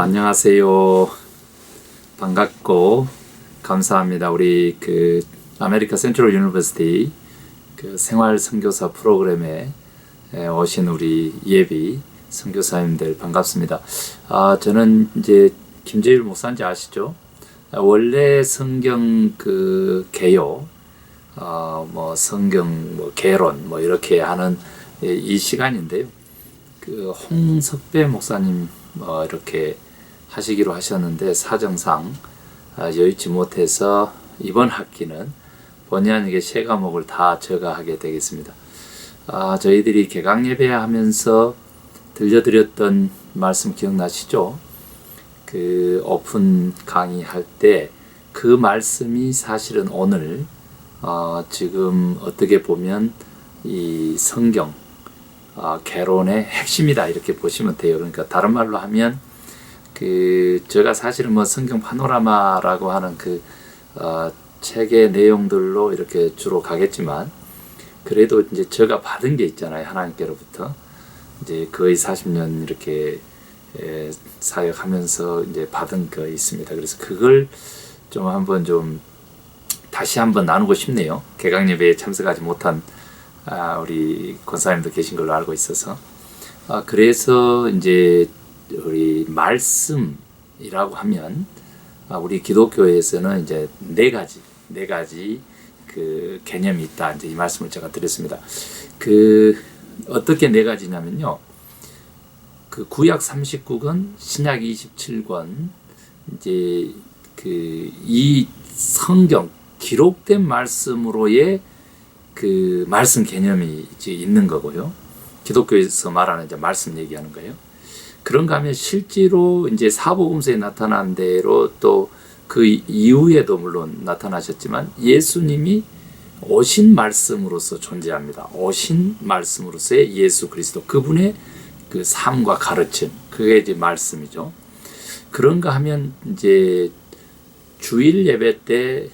안녕하세요. 반갑고 감사합니다. 우리 아메리카 센트럴 유니버시티 생활 선교사 프로그램에 오신 우리 예비 선교사님들 반갑습니다. 저는 이제 김재율 목사인지 아시죠? 원래 성경 개요, 성경 개론 이렇게 하는 이 시간인데요. 홍석배 목사님 이렇게 하시기로 하셨는데 사정상 여의치 못해서 이번 학기는 본의 아니게 세 과목을 다 제가 하게 되겠습니다. 저희들이 개강 예배하면서 들려드렸던 말씀 기억나시죠? 오픈 강의할 때 그 말씀이 사실은 오늘 지금 어떻게 보면 이 성경 개론의 핵심이다 이렇게 보시면 돼요. 그러니까 다른 말로 하면 제가 사실은 성경 파노라마라고 하는 책의 내용들로 이렇게 주로 가겠지만 그래도 이제 제가 받은 게 있잖아요. 하나님께로부터 이제 거의 40년 이렇게 사역하면서 이제 받은 거 있습니다. 그래서 그걸 좀 다시 한번 나누고 싶네요. 개강 예배에 참석하지 못한 우리 권사님도 계신 걸로 알고 있어서 그래서 이제 우리 말씀이라고 하면 우리 기독교에서는 이제 네 가지 개념이 있다. 이제 이 말씀을 제가 드렸습니다. 어떻게 네 가지냐면요. 구약 39권, 신약 27권 이제 이 성경 기록된 말씀으로의 말씀 개념이 이제 있는 거고요. 기독교에서 말하는 이제 말씀 얘기하는 거예요. 그런가 하면 실제로 이제 사복음서에 나타난 대로 또 그 이후에도 물론 나타나셨지만 예수님이 오신 말씀으로서 존재합니다. 오신 말씀으로서의 예수 그리스도 그분의 삶과 가르침 그게 이제 말씀이죠. 그런가 하면 이제 주일 예배 때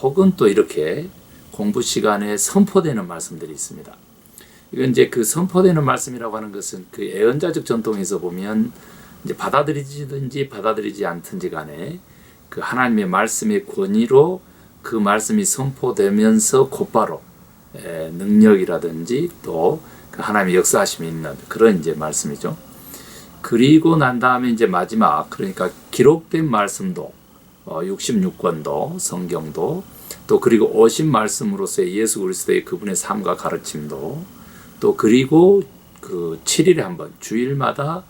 혹은 또 이렇게 공부 시간에 선포되는 말씀들이 있습니다. 이건 이제 선포되는 말씀이라고 하는 것은 애언자적 전통에서 보면 이제 받아들이든지 받아들이지 않든지 간에 하나님의 말씀의 권위로 그 말씀이 선포되면서 곧바로 능력이라든지 또 하나님의 역사하심이 있는 그런 이제 말씀이죠. 그리고 난 다음에 이제 마지막 그러니까 기록된 말씀도 66권도 성경도 또 그리고 오신 말씀으로서의 예수 그리스도의 그분의 삶과 가르침도 또 그리고 7일에 한 번 주일마다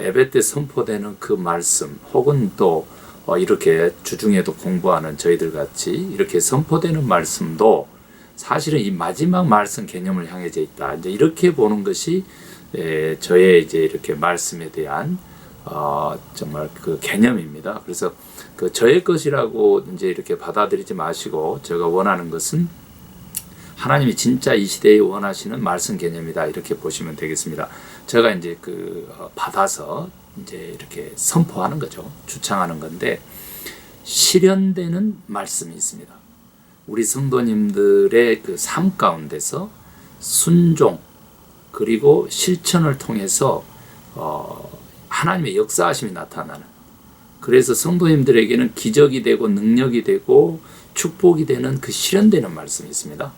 예배 때 선포되는 그 말씀 혹은 또 이렇게 주중에도 공부하는 저희들 같이 이렇게 선포되는 말씀도 사실은 이 마지막 말씀 개념을 향해져 있다. 이제 이렇게 보는 것이 저의 이제 이렇게 말씀에 대한 정말 개념입니다. 그래서 저의 것이라고 이제 이렇게 받아들이지 마시고 제가 원하는 것은 하나님이 진짜 이 시대에 원하시는 말씀 개념이다 이렇게 보시면 되겠습니다. 제가 이제 받아서 이제 이렇게 선포하는 거죠. 주창하는 건데 실현되는 말씀이 있습니다. 우리 성도님들의 삶 가운데서 순종 그리고 실천을 통해서 하나님의 역사하심이 나타나는 그래서 성도님들에게는 기적이 되고 능력이 되고 축복이 되는 실현되는 말씀이 있습니다.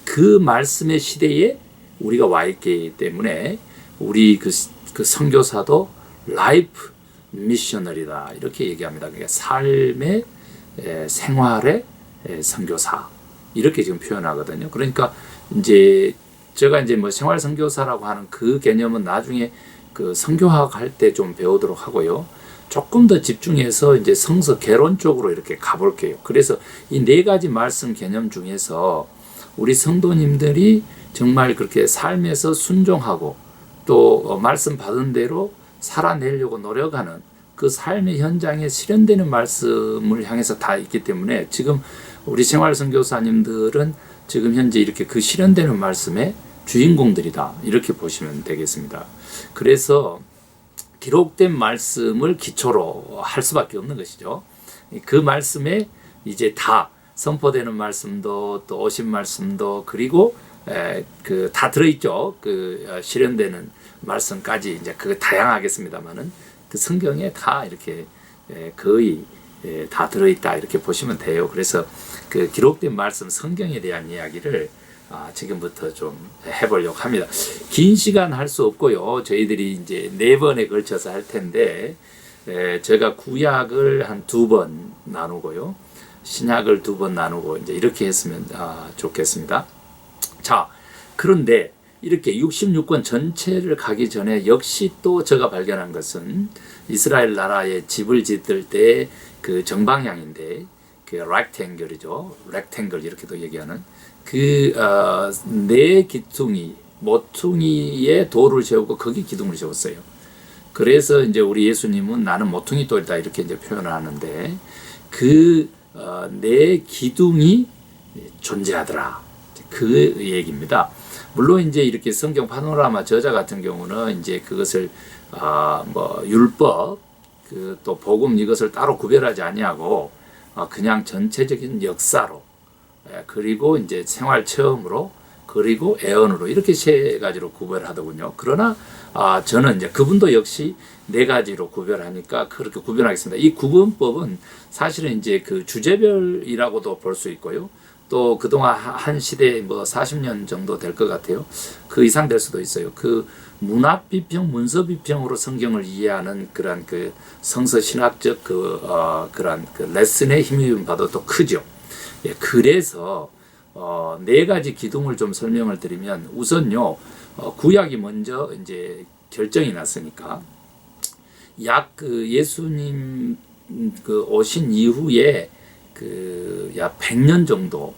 그 말씀의 시대에 우리가 와 있기 때문에 우리 선교사도 라이프 미셔널이다 이렇게 얘기합니다. 그러니까 삶의 생활의 선교사 이렇게 지금 표현하거든요. 그러니까 이제 제가 이제 생활 선교사라고 하는 그 개념은 나중에 선교학 할 때 좀 배우도록 하고요. 조금 더 집중해서 이제 성서 개론 쪽으로 이렇게 가볼게요. 그래서 이 네 가지 말씀 개념 중에서 우리 성도님들이 정말 그렇게 삶에서 순종하고 또 말씀 받은 대로 살아내려고 노력하는 그 삶의 현장에 실현되는 말씀을 향해서 다 있기 때문에 지금 우리 생활 선교사님들은 지금 현재 이렇게 실현되는 말씀의 주인공들이다 이렇게 보시면 되겠습니다. 그래서 기록된 말씀을 기초로 할 수밖에 없는 것이죠. 그 말씀에 이제 다 선포되는 말씀도 또 오신 말씀도 그리고 다 들어있죠. 실현되는 말씀까지 이제 다양하겠습니다만은 그 성경에 다 이렇게 거의 다 들어있다 이렇게 보시면 돼요. 그래서 그 기록된 말씀 성경에 대한 이야기를 지금부터 좀 해보려고 합니다. 긴 시간 할 수 없고요. 저희들이 이제 4번에 걸쳐서 할 텐데 제가 구약을 한 2번 나누고요. 신약을 2번 나누고 이제 이렇게 했으면 좋겠습니다. 자, 그런데 이렇게 66권 전체를 가기 전에 역시 또 제가 발견한 것은 이스라엘 나라의 집을 짓을 때 그 정방향인데 그 렉탱글이죠. 렉탱글 이렇게도 얘기하는 그 네 기둥이 모퉁이에 돌을 세우고 거기 기둥을 세웠어요. 그래서 이제 우리 예수님은 나는 모퉁이 돌이다 이렇게 이제 표현을 하는데 그 네 기둥이 존재하더라. 그 얘기입니다. 물론 이제 이렇게 성경 파노라마 저자 같은 경우는 이제 그것을 뭐 율법 그 또 복음 이것을 따로 구별하지 아니하고 그냥 전체적인 역사로 그리고 이제 생활 체험으로 그리고 애언으로 이렇게 3가지로 구별하더군요. 그러나 저는 이제 그분도 역시 4가지로 구별하니까 그렇게 구별하겠습니다. 이 구분법은 사실은 이제 그 주제별이라고도 볼 수 있고요. 또 그동안 한 시대에 뭐 40년 정도 될 것 같아요. 그 이상 될 수도 있어요. 그 문학 비평, 문서 비평으로 성경을 이해하는 그런 그 성서 신학적 그런 그 레슨에 힘입은 바도 또 크죠. 예, 그래서 4가지 기둥을 좀 설명을 드리면 우선요 구약이 먼저 이제 결정이 났으니까 약 그 예수님 그 오신 이후에 그 약 100년 정도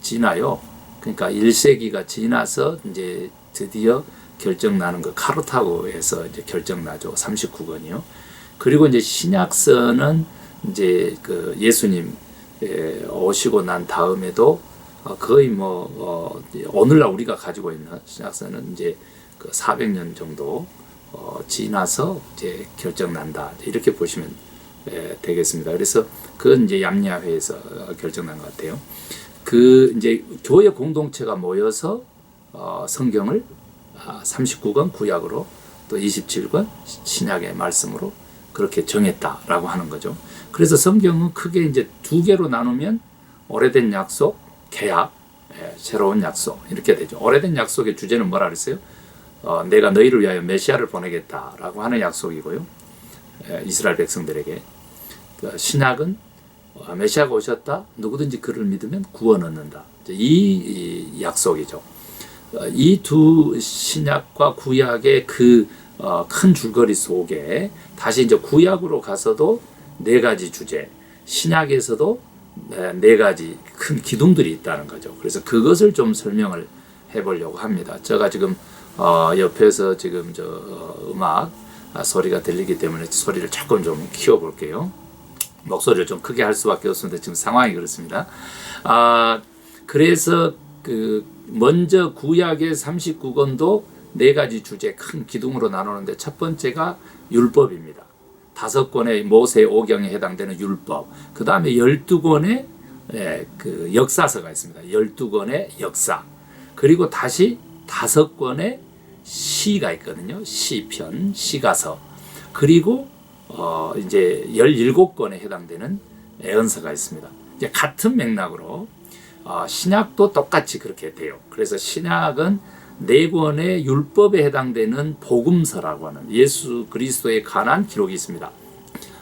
지나요. 그러니까 1세기가 지나서 이제 드디어 결정 나는 거 카르타고에서 이제 결정 나죠. 39권이요. 그리고 이제 신약서는 이제 그 예수님 오시고 난 다음에도 거의 뭐 오늘날 우리가 가지고 있는 신약서는 이제 그 400년 정도 지나서 이제 결정 난다. 이렇게 보시면 되겠습니다. 그래서 그건 이제 얌야회에서 결정난 것 같아요. 그 이제 교회 공동체가 모여서 성경을 39권 구약으로 또 27권 신약의 말씀으로 그렇게 정했다라고 하는 거죠. 그래서 성경은 크게 이제 2개로 나누면 오래된 약속, 개약, 새로운 약속 이렇게 되죠. 오래된 약속의 주제는 뭐라 그랬어요? 내가 너희를 위하여 메시아를 보내겠다라고 하는 약속이고요. 이스라엘 백성들에게. 신약은 메시아가 오셨다. 누구든지 그를 믿으면 구원 얻는다. 이 약속이죠. 이 두 신약과 구약의 그 큰 줄거리 속에 다시 이제 구약으로 가서도 4가지 주제, 신약에서도 4가지 큰 기둥들이 있다는 거죠. 그래서 그것을 좀 설명을 해보려고 합니다. 제가 지금 옆에서 지금 음악 소리가 들리기 때문에 소리를 조금 좀 키워볼게요. 목소리를 좀 크게 할 수밖에 없습니다. 지금 상황이 그렇습니다. 그래서 그 먼저 구약의 39권도 4가지 주제 큰 기둥으로 나누는데 첫 번째가 율법입니다. 5권의 모세 오경에 해당되는 율법. 그 다음에 12권의 그 역사서가 있습니다. 12권의 역사. 그리고 다시 5권의 시가 있거든요. 시편, 시가서. 그리고 이제 17권에 해당되는 애언서가 있습니다. 이제 같은 맥락으로 신약도 똑같이 그렇게 돼요. 그래서 신약은 4권의 율법에 해당되는 복음서라고 하는 예수 그리스도에 관한 기록이 있습니다.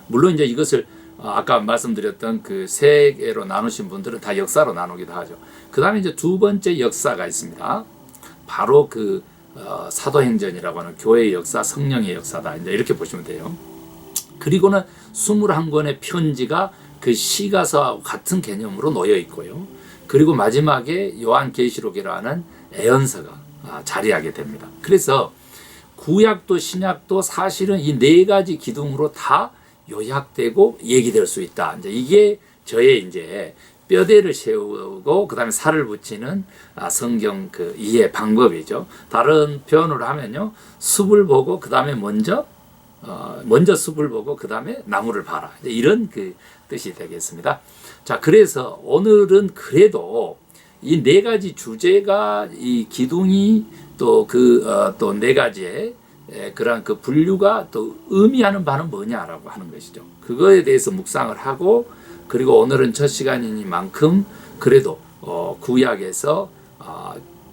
물론 이제 이것을 아까 말씀드렸던 그 3개로 나누신 분들은 다 역사로 나누기도 하죠. 그 다음에 이제 2번째 역사가 있습니다. 바로 그 사도행전이라고 하는 교회의 역사, 성령의 역사다. 이제 이렇게 보시면 돼요. 그리고는 21권의 편지가 그 시가서와 같은 개념으로 놓여 있고요. 그리고 마지막에 요한계시록이라는 애언서가 자리하게 됩니다. 그래서 구약도 신약도 사실은 이 4가지 기둥으로 다 요약되고 얘기될 수 있다. 이제 이게 저의 이제 뼈대를 세우고 그다음에 살을 붙이는 성경 그 이해 방법이죠. 다른 표현으로 하면요, 숲을 보고 그다음에 먼저 숲을 보고 그 다음에 나무를 봐라. 이런 그 뜻이 되겠습니다. 자, 그래서 오늘은 그래도 이 4가지 주제가 이 기둥이 또 그 또 4가지의 그런 그 분류가 또 의미하는 바는 뭐냐라고 하는 것이죠. 그거에 대해서 묵상을 하고, 그리고 오늘은 첫 시간이니만큼 그래도 구약에서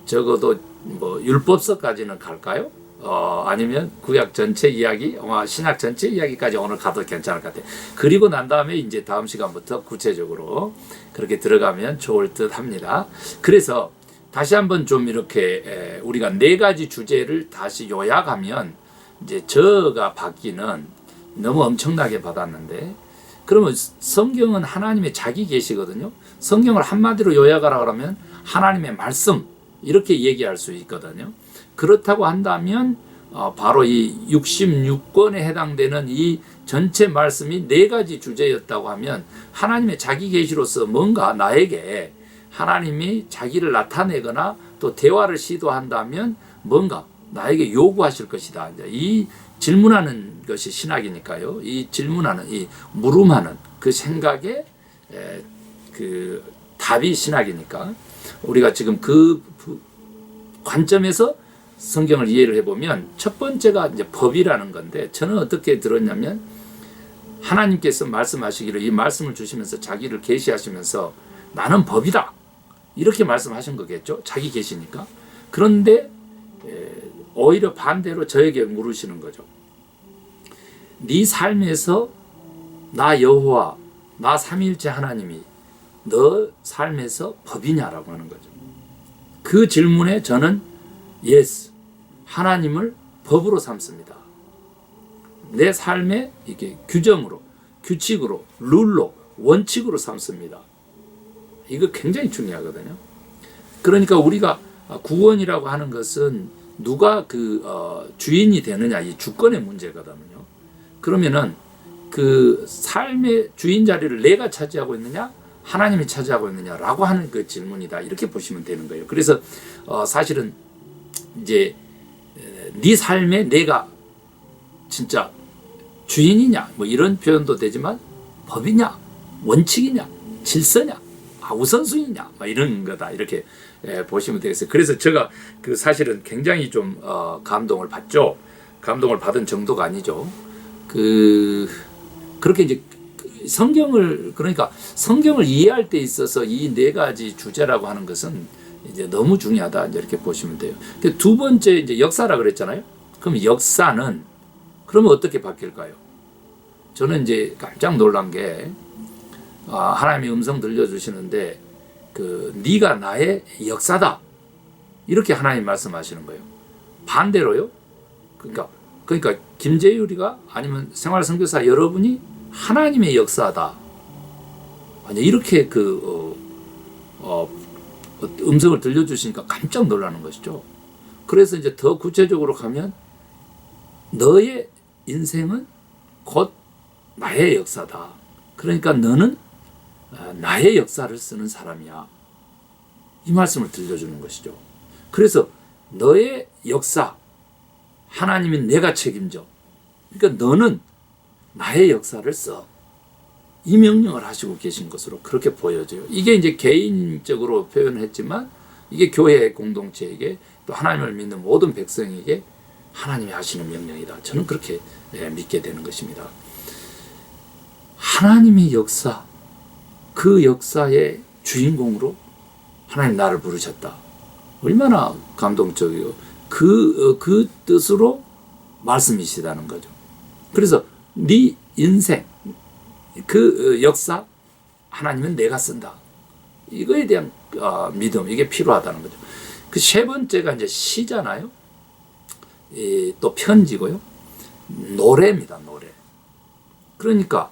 적어도 뭐 율법서까지는 갈까요? 아니면 구약 전체 이야기, 신약 전체 이야기까지 오늘 가도 괜찮을 것 같아요. 그리고 난 다음에 이제 다음 시간부터 구체적으로 그렇게 들어가면 좋을 듯 합니다. 그래서 다시 한번 좀 이렇게 우리가 네 가지 주제를 다시 요약하면, 이제 저가 받기는 너무 엄청나게 받았는데, 그러면 성경은 하나님의 자기 계시거든요. 성경을 한마디로 요약하라 그러면 하나님의 말씀, 이렇게 얘기할 수 있거든요. 그렇다고 한다면 바로 이 66권에 해당되는 이 전체 말씀이 네 가지 주제였다고 하면, 하나님의 자기 계시로서 뭔가 나에게 하나님이 자기를 나타내거나 또 대화를 시도한다면 뭔가 나에게 요구하실 것이다. 이 질문하는 것이 신학이니까요. 이 질문하는, 이 물음하는 그 생각에 그 답이 신학이니까, 우리가 지금 그 관점에서 성경을 이해를 해보면, 첫 번째가 이제 법이라는 건데, 저는 어떻게 들었냐면, 하나님께서 말씀하시기를, 이 말씀을 주시면서 자기를 계시하시면서 나는 법이다, 이렇게 말씀하신 거겠죠. 자기 계시니까. 그런데 오히려 반대로 저에게 물으시는 거죠. 네 삶에서 나 여호와, 나 삼위일체 하나님이 너 삶에서 법이냐라고 하는 거죠. 그 질문에 저는 yes, 하나님을 법으로 삼습니다. 내 삶의 이게 규정으로, 규칙으로, 룰로, 원칙으로 삼습니다. 이거 굉장히 중요하거든요. 그러니까 우리가 구원이라고 하는 것은 누가 주인이 되느냐, 이 주권의 문제거든요. 그러면은 그 삶의 주인 자리를 내가 차지하고 있느냐, 하나님이 차지하고 있느냐라고 하는 그 질문이다, 이렇게 보시면 되는 거예요. 그래서 사실은 이제 네 삶에 내가 진짜 주인이냐, 뭐 이런 표현도 되지만, 법이냐, 원칙이냐, 질서냐, 우선순위냐, 뭐 이런 거다, 이렇게 보시면 되겠어요. 그래서 제가 그 사실은 굉장히 좀 감동을 받죠. 감동을 받은 정도가 아니죠. 그렇게 이제 그러니까 성경을 이해할 때 있어서 이 네 가지 주제라고 하는 것은 이제 너무 중요하다, 이제 이렇게 보시면 돼요. 두 번째 이제 역사라 그랬잖아요. 그럼 역사는 그러면 어떻게 바뀔까요? 저는 이제 깜짝 놀란 게, 하나님이 음성 들려주시는데 네가 나의 역사다, 이렇게 하나님 말씀하시는 거예요. 반대로요. 그러니까 김재율이가, 아니면 생활선교사 여러분이 하나님의 역사다, 이렇게 음성을 들려주시니까 깜짝 놀라는 것이죠. 그래서 이제 더 구체적으로 가면, 너의 인생은 곧 나의 역사다. 그러니까 너는 나의 역사를 쓰는 사람이야, 이 말씀을 들려주는 것이죠. 그래서 너의 역사, 하나님이 내가 책임져. 그러니까 너는 나의 역사를 써. 이 명령을 하시고 계신 것으로 그렇게 보여져요. 이게 이제 개인적으로 표현했지만, 이게 교회 공동체에게, 또 하나님을 믿는 모든 백성에게 하나님이 하시는 명령이다. 저는 그렇게 믿게 되는 것입니다. 하나님의 역사, 그 역사의 주인공으로 하나님 나를 부르셨다. 얼마나 감동적이고 그 뜻으로 말씀이시다는 거죠. 그래서 네 인생, 그 역사, 하나님은 내가 쓴다, 이거에 대한 믿음, 이게 필요하다는 거죠. 그 세 번째가 이제 시잖아요. 또 편지고요. 노래입니다. 노래. 그러니까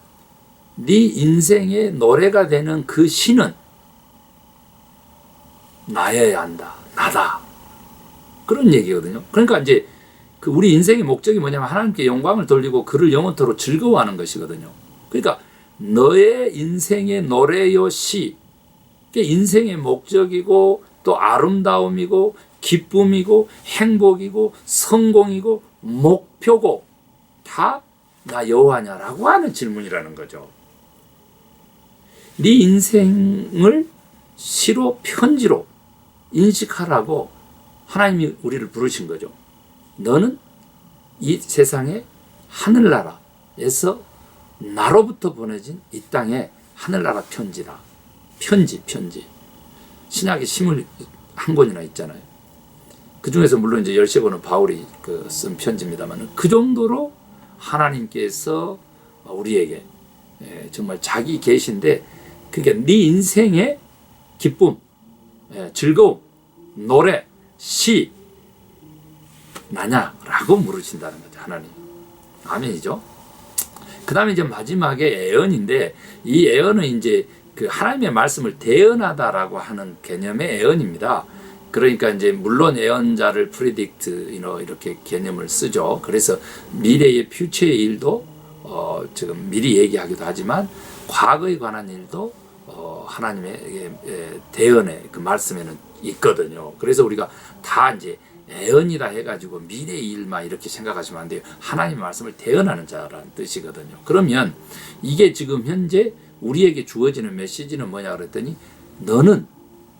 네 인생의 노래가 되는 그 시는 나여야 한다, 나다, 그런 얘기거든요. 그러니까 이제 우리 인생의 목적이 뭐냐면, 하나님께 영광을 돌리고 그를 영원토록 즐거워하는 것이거든요. 그러니까 너의 인생의 노래요 시, 인생의 목적이고 또 아름다움이고 기쁨이고 행복이고 성공이고 목표고 다 나 여호와냐라고 하는 질문이라는 거죠. 네 인생을 시로, 편지로 인식하라고 하나님이 우리를 부르신 거죠. 너는 이 세상에 하늘나라에서 나로부터 보내진 이 땅에 하늘나라 편지다. 편지. 신약에 21권이나 있잖아요. 그 중에서 물론 이제 13권은 바울이 쓴 편지입니다만 그 정도로 하나님께서 우리에게 정말 자기 계신데 그러니까 네 인생의 기쁨, 즐거움, 노래, 시 나냐라고 물으신다는 거죠. 하나님. 아멘이죠. 그 다음에 이제 마지막에 애언인데 이 애언은 이제 그 하나님의 말씀을 대언하다라고 하는 개념의 애언입니다. 그러니까 이제 물론 애언자를 프리딕트 이렇게 개념을 쓰죠. 그래서 미래의 퓨처의 일도 지금 미리 얘기하기도 하지만 과거에 관한 일도 하나님의 대언의 그 말씀에는 있거든요. 그래서 우리가 다 이제 애언이라 해가지고 미래의 일만 이렇게 생각하시면 안 돼요. 하나님의 말씀을 대언하는 자라는 뜻이거든요. 그러면 이게 지금 현재 우리에게 주어지는 메시지는 뭐냐 그랬더니 너는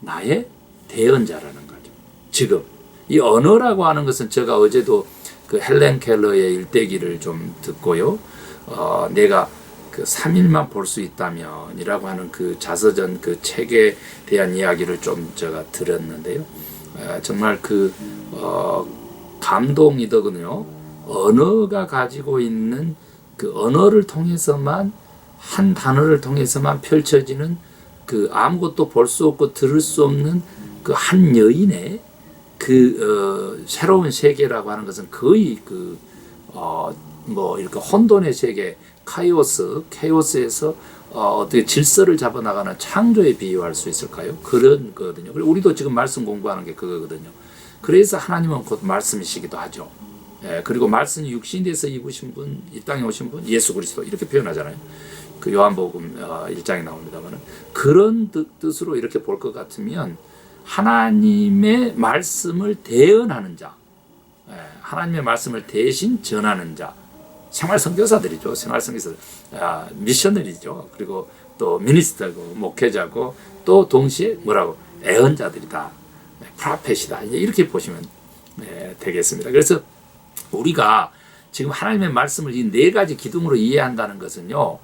나의 대언자라는 거죠. 지금 이 언어라고 하는 것은 제가 어제도 그 헬렌 켈러의 일대기를 좀 듣고요. 내가 그 3일만 볼 수 있다면 이라고 하는 그 자서전 그 책에 대한 이야기를 좀 제가 들었는데요. 정말 감동이더군요. 언어가 가지고 있는 그 언어를 통해서만 한 단어를 통해서만 펼쳐지는 그 아무것도 볼 수 없고 들을 수 없는 그 한 여인의 새로운 세계라고 하는 것은 거의 이렇게 혼돈의 세계, 케오스에서 어떻게 질서를 잡아나가는 창조에 비유할 수 있을까요? 그런 거거든요. 그리고 우리도 지금 말씀 공부하는 게 그거거든요. 그래서 하나님은 곧 말씀이시기도 하죠. 그리고 말씀이 육신이 돼서 입으신 분, 이 땅에 오신 분, 예수 그리스도 이렇게 표현하잖아요. 그 요한복음 1장에 나옵니다만 그런 뜻으로 이렇게 볼 것 같으면 하나님의 말씀을 대언하는 자, 하나님의 말씀을 대신 전하는 자, 생활선교사들이죠. 생활선교사들, 미셔너리죠. 그리고 또 미니스터고 목회자고 또 동시에 애언자들이다. 프라펫이다. 이렇게 보시면 되겠습니다. 그래서 우리가 지금 하나님의 말씀을 이 네 가지 기둥으로 이해한다는 것은요.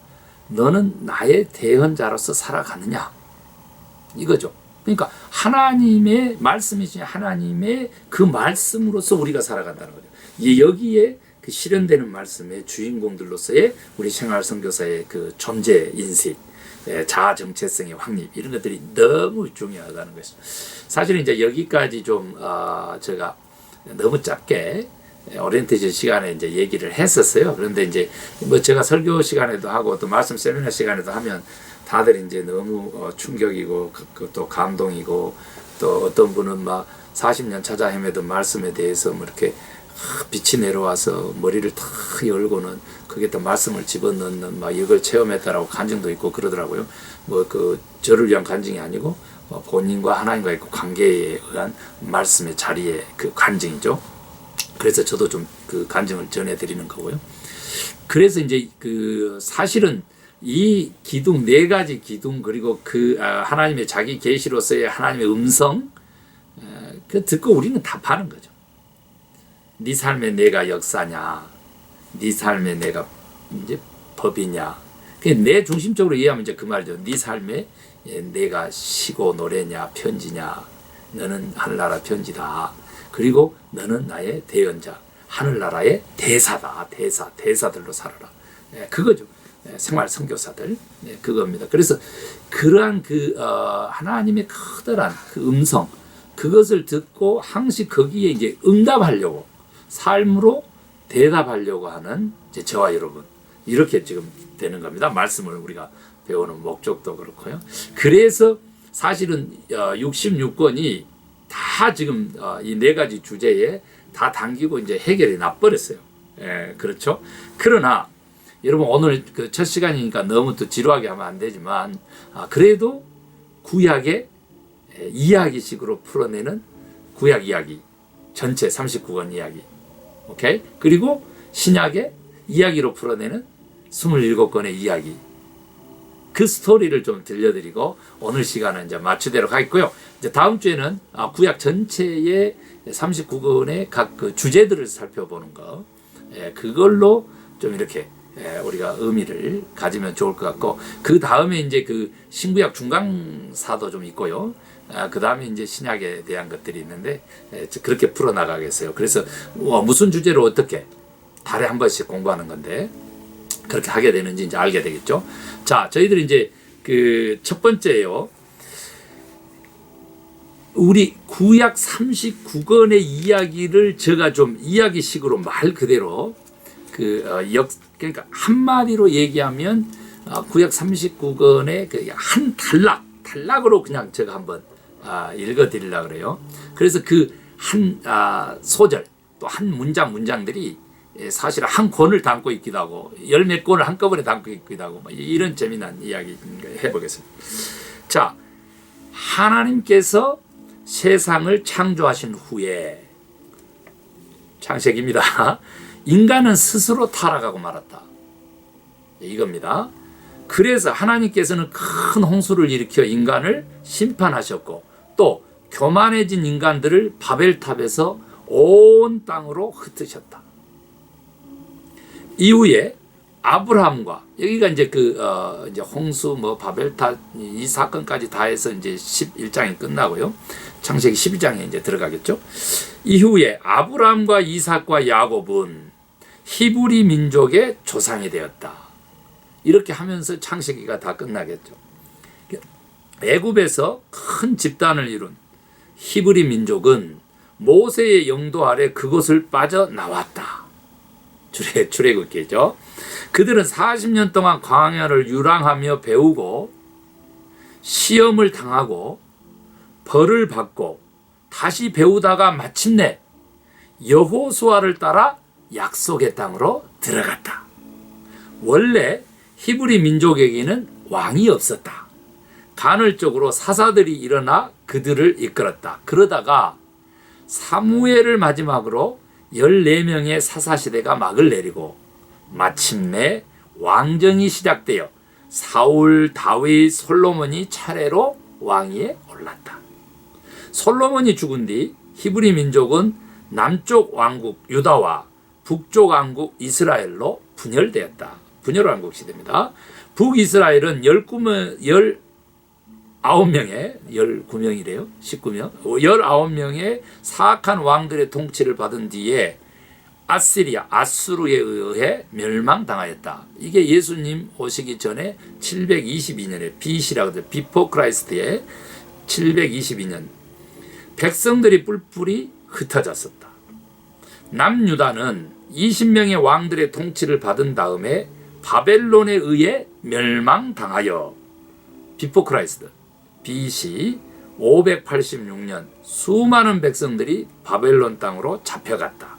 너는 나의 대언자로서 살아가느냐 이거죠. 그러니까 하나님의 말씀이신 하나님의 그 말씀으로서 우리가 살아간다는 거죠. 여기에 그 실현되는 말씀의 주인공들로서의 우리 생활선교사의 그 존재 인식, 자아 정체성의 확립 이런 것들이 너무 중요하다는 것이죠. 사실은 이제 여기까지 좀 제가 너무 짧게 오리엔테이션 시간에 이제 얘기를 했었어요. 그런데 이제 제가 설교 시간에도 하고 또 말씀 세미나 시간에도 하면 다들 이제 너무 충격이고 또 감동이고 또 어떤 분은 막 40년 찾아 헤매던 말씀에 대해서 이렇게 빛이 내려와서 머리를 탁 열고는 거기에다 말씀을 집어넣는 막 이걸 체험했다라고 간증도 있고 그러더라고요. 저를 위한 간증이 아니고 본인과 하나님과의 그 관계에 의한 말씀의 자리의 그 간증이죠. 그래서 저도 좀 그 간증을 전해드리는 거고요. 그래서 이제 사실은 이 기둥 네 가지 기둥 그리고 하나님의 자기 계시로서의 하나님의 음성 듣고 우리는 답하는 거죠. 네 삶에 내가 역사냐, 네 삶에 내가 이제 법이냐. 내 중심적으로 이해하면 이제 그 말이죠. 네 삶에 내가 시고 노래냐, 편지냐. 너는 하늘나라 편지다. 그리고 너는 나의 대언자, 하늘나라의 대사다. 대사들로 살아라. 그거죠. 생활 선교사들. 그겁니다. 그래서 그러한 하나님의 커다란 그 음성, 그것을 듣고 항시 거기에 이제 응답하려고, 삶으로 대답하려고 하는 이제 저와 여러분. 이렇게 지금 되는 겁니다. 말씀을 우리가 배우는 목적도 그렇고요. 그래서 사실은 66권이 다 지금 이 네 가지 주제에 다 담기고 이제 해결이 나버렸어요. 그렇죠? 그러나 여러분 오늘 첫 시간이니까 너무 또 지루하게 하면 안 되지만 그래도 구약의 이야기식으로 풀어내는 구약 이야기 전체 39권 이야기, 오케이? 그리고 신약의 이야기로 풀어내는 27권의 이야기. 그 스토리를 좀 들려드리고 오늘 시간은 이제 마치도록 하겠고요. 이제 다음 주에는 구약 전체의 39권의 각 그 주제들을 살펴보는 거, 그걸로 좀 이렇게 우리가 의미를 가지면 좋을 것 같고, 그 다음에 이제 그 신구약 중간사도 좀 있고요. 그 다음에 이제 신약에 대한 것들이 있는데 그렇게 풀어 나가겠어요. 그래서 무슨 주제로 어떻게 달에 한 번씩 공부하는 건데 그렇게 하게 되는지 이제 알게 되겠죠. 자, 저희들이 이제 그 첫 번째요. 우리 구약 39권의 이야기를 제가 좀 이야기식으로 말 그대로 그러니까 한마디로 얘기하면 구약 39권의 그 한 단락으로 그냥 제가 한번 읽어드리려고 그래요. 그래서 그 한 소절 또 한 문장들이 사실 한 권을 담고 있기도 하고 열 몇 권을 한꺼번에 담고 있기도 하고 이런 재미난 이야기 해보겠습니다. 자, 하나님께서 세상을 창조하신 후에, 창세기입니다. 인간은 스스로 타락하고 말았다. 이겁니다. 그래서 하나님께서는 큰 홍수를 일으켜 인간을 심판하셨고 또 교만해진 인간들을 바벨탑에서 온 땅으로 흩으셨다. 이후에 아브라함과 여기가 이제 이제 홍수 바벨탑 이 사건까지 다 해서 이제 11장이 끝나고요. 창세기 12장에 이제 들어가겠죠. 이후에 아브라함과 이삭과 야곱은 히브리 민족의 조상이 되었다. 이렇게 하면서 창세기가 다 끝나겠죠. 애굽에서 큰 집단을 이룬 히브리 민족은 모세의 영도 아래 그곳을 빠져나왔다. 출애굽기죠. 그들은 40년 동안 광야를 유랑하며 배우고 시험을 당하고 벌을 받고 다시 배우다가 마침내 여호수아를 따라 약속의 땅으로 들어갔다. 원래 히브리 민족에게는 왕이 없었다. 간헐적으로 사사들이 일어나 그들을 이끌었다. 그러다가 사무엘을 마지막으로 14명의 사사시대가 막을 내리고 마침내 왕정이 시작되어 사울, 다윗, 솔로몬이 차례로 왕위에 올랐다. 솔로몬이 죽은 뒤 히브리 민족은 남쪽 왕국 유다와 북쪽 왕국 이스라엘로 분열되었다. 분열왕국 시대입니다. 북이스라엘은 19명의 19명이래요. 19명. 19명의 사악한 왕들의 통치를 받은 뒤에 아수르에 의해 멸망당하였다. 이게 예수님 오시기 전에 722년에 BC라고 해서 비포 크라이스트의 722년 백성들이 뿔뿔이 흩어졌었다. 남유다는 20명의 왕들의 통치를 받은 다음에 바벨론에 의해 멸망당하여 비포 크라이스트 BC 586년 수많은 백성들이 바벨론 땅으로 잡혀갔다.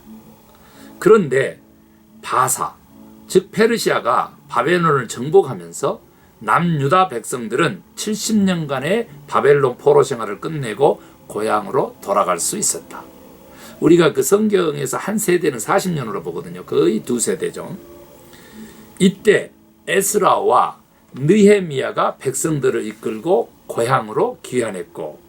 그런데 바사, 즉 페르시아가 바벨론을 정복하면서 남유다 백성들은 70년간의 바벨론 포로 생활을 끝내고 고향으로 돌아갈 수 있었다. 우리가 그 성경에서 한 세대는 40년으로 보거든요. 거의 두 세대죠. 이때 에스라와 느헤미야가 백성들을 이끌고 고향으로 귀환했고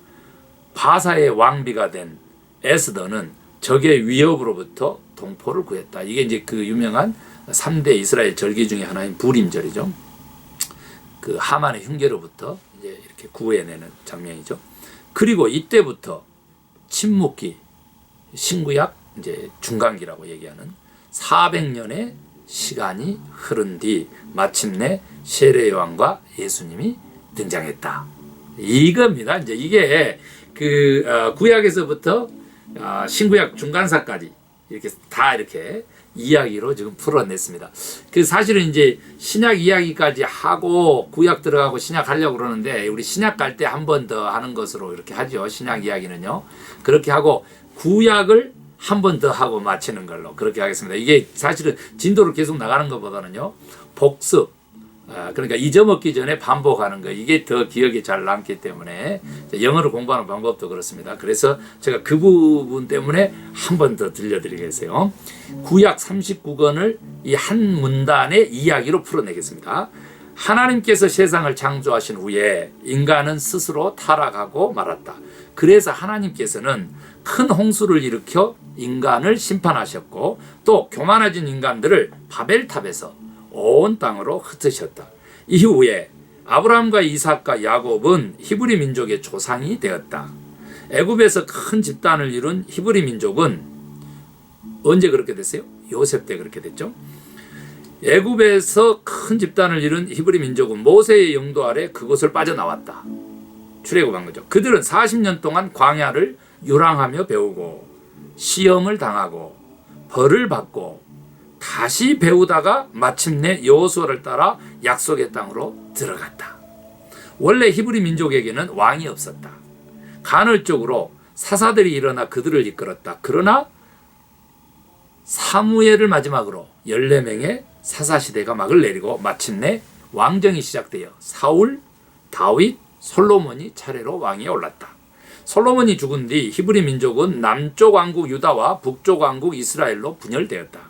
바사의 왕비가 된 에스더는 적의 위협으로부터 동포를 구했다. 이게 이제 그 유명한 3대 이스라엘 절기 중에 하나인 부림절이죠. 그 하만의 흉계로부터 이제 이렇게 구해내는 장면이죠. 그리고 이때부터 침묵기, 신구약 이제 중간기라고 얘기하는 400년의 시간이 흐른 뒤 마침내 세례 요한과 예수님이 등장했다. 이겁니다. 이제 이게 구약에서부터 신구약 중간사까지 이렇게 다 이렇게 이야기로 지금 풀어냈습니다. 사실은 이제 신약 이야기까지 하고 구약 들어가고 신약 하려고 그러는데 우리 신약 갈 때 한 번 더 하는 것으로 이렇게 하죠. 신약 이야기는요. 그렇게 하고 구약을 한 번 더 하고 마치는 걸로 그렇게 하겠습니다. 이게 사실은 진도를 계속 나가는 것보다는요. 복습, 그러니까 잊어먹기 전에 반복하는 거, 이게 더 기억에 잘 남기 때문에 영어를 공부하는 방법도 그렇습니다. 그래서 제가 그 부분 때문에 한 번 더 들려드리겠어요. 구약 39권을 이 한 문단의 이야기로 풀어내겠습니다. 하나님께서 세상을 창조하신 후에 인간은 스스로 타락하고 말았다. 그래서 하나님께서는 큰 홍수를 일으켜 인간을 심판하셨고 또 교만해진 인간들을 바벨탑에서 온 땅으로 흩으셨다. 이후에 아브라함과 이삭과 야곱은 히브리 민족의 조상이 되었다. 애굽에서 큰 집단을 이룬 히브리 민족은 언제 그렇게 됐어요? 요셉 때 그렇게 됐죠. 애굽에서 큰 집단을 이룬 히브리 민족은 모세의 영도 아래 그곳을 빠져나왔다. 출애굽한 거죠. 그들은 40년 동안 광야를 유랑하며 배우고 시험을 당하고 벌을 받고 다시 배우다가 마침내 여호수아를 따라 약속의 땅으로 들어갔다. 원래 히브리 민족에게는 왕이 없었다. 간헐적으로 사사들이 일어나 그들을 이끌었다. 그러나 사무엘을 마지막으로 14명의 사사시대가 막을 내리고 마침내 왕정이 시작되어 사울, 다윗, 솔로몬이 차례로 왕위에 올랐다. 솔로몬이 죽은 뒤 히브리 민족은 남쪽 왕국 유다와 북쪽 왕국 이스라엘로 분열되었다.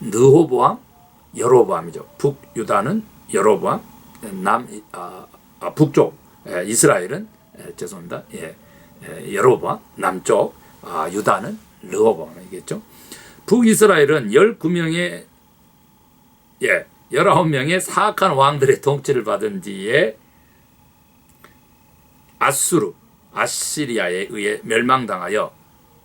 르호보암, 여로보암이죠. 북유다는 여로보암, 북쪽 이스라엘은 죄송합니다. 여로보암, 남쪽 유다는 르호보암이겠죠. 북이스라엘은 19명의 사악한 왕들의 통치를 받은 뒤에 아시리아에 의해 멸망당하여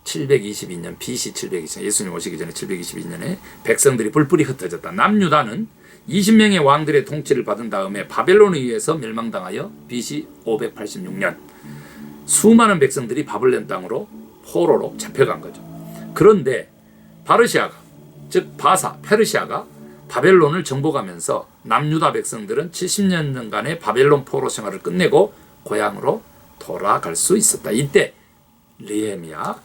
722년 BC 720년 예수님 오시기 전에 722년에 백성들이 뿔뿔이 흩어졌다. 남유다는 20명의 왕들의 통치를 받은 다음에 바벨론에 의해서 멸망당하여 BC 586년 수많은 백성들이 바벨론 땅으로 포로로 잡혀간 거죠. 그런데 바르시아가 즉 페르시아가 바벨론을 정복하면서 남유다 백성들은 70년간의 바벨론 포로 생활을 끝내고 고향으로 돌아갈 수 있었다. 이때 느헤미야가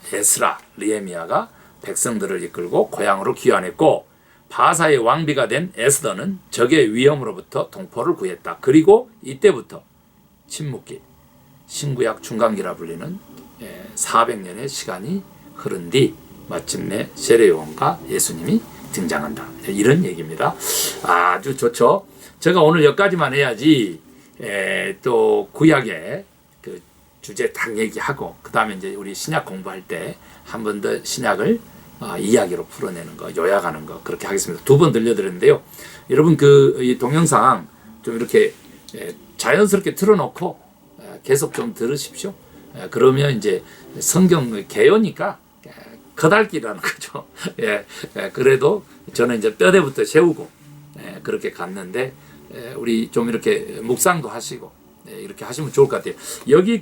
백성들을 이끌고 고향으로 귀환했고 바사의 왕비가 된 에스더는 적의 위험으로부터 동포를 구했다. 그리고 이때부터 침묵기, 신구약 중간기라 불리는 400년의 시간이 흐른 뒤 마침내 세례요한과 예수님이 등장한다. 이런 얘기입니다. 아주 좋죠. 제가 오늘 여기까지만 해야지 또 구약의 그 주제 딱 얘기하고 그 다음에 이제 우리 신약 공부할 때 한 번 더 신약을 이야기로 풀어내는 거, 요약하는 거 그렇게 하겠습니다. 2번 들려드렸는데요. 여러분 이 동영상 좀 이렇게 자연스럽게 틀어놓고 계속 좀 들으십시오. 그러면 이제 성경 개요니까 거달기라는 거죠. 그래도 저는 이제 뼈대부터 세우고 그렇게 갔는데 우리 좀 이렇게 묵상도 하시고 이렇게 하시면 좋을 것 같아요. 여기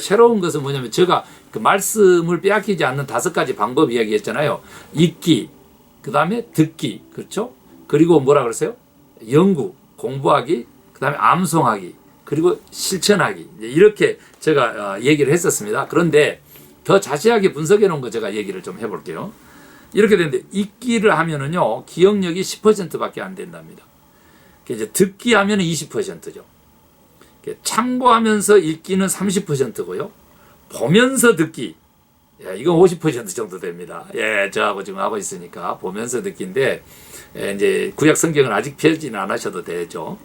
새로운 것은 뭐냐면 제가 그 말씀을 빼앗기지 않는 5가지 방법 이야기했잖아요. 읽기, 그 다음에 듣기, 그렇죠? 그리고 뭐라 그랬어요? 연구, 공부하기, 그 다음에 암송하기, 그리고 실천하기. 이렇게 제가 얘기를 했었습니다. 그런데 더 자세하게 분석해 놓은 거 제가 얘기를 좀 해볼게요. 이렇게 되는데 읽기를 하면은요 기억력이 10%밖에 안 된답니다. 이제 듣기 하면은 20%죠. 참고하면서 읽기는 30%고요. 보면서 듣기, 이건 50% 정도 됩니다. 저하고 지금 하고 있으니까 보면서 듣기인데 이제 구약 성경은 아직 펴지는 안 하셔도 되죠.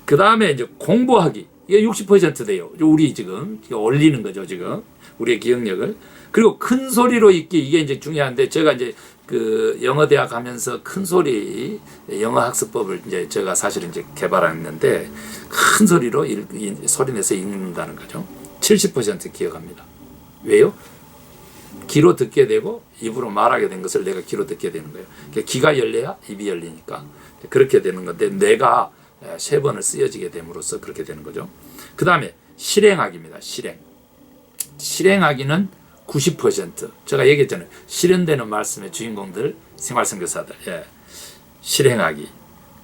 그 다음에 이제 공부하기, 이게 60% 돼요. 우리 지금 올리는 거죠, 지금 우리의 기억력을. 그리고 큰 소리로 읽기, 이게 이제 중요한데 제가 이제 그 영어 대학 가면서 큰 소리 영어 학습법을 이제 제가 사실은 이제 개발했는데 큰 소리로 소리 내서 읽는다는 거죠. 70% 기억합니다. 왜요? 귀로 듣게 되고 입으로 말하게 된 것을 내가 귀로 듣게 되는 거예요. 귀가 열려야 입이 열리니까 그렇게 되는 건데 뇌가 3번을 쓰여지게 됨으로써 그렇게 되는 거죠. 그 다음에 실행하기입니다. 실행하기는 90%. 제가 얘기했잖아요. 실현되는 말씀의 주인공들, 생활선교사들. 실행하기.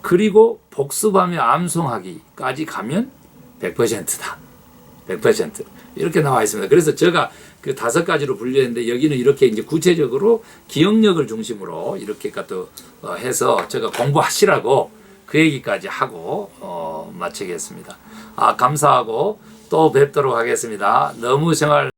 그리고 복습하며 암송하기까지 가면 100%다. 100%. 이렇게 나와 있습니다. 그래서 제가 그 5가지로 분류했는데 여기는 이렇게 이제 구체적으로 기억력을 중심으로 이렇게 또 해서 제가 공부하시라고 그 얘기까지 하고 마치겠습니다. 감사하고 또 뵙도록 하겠습니다. 너무 생활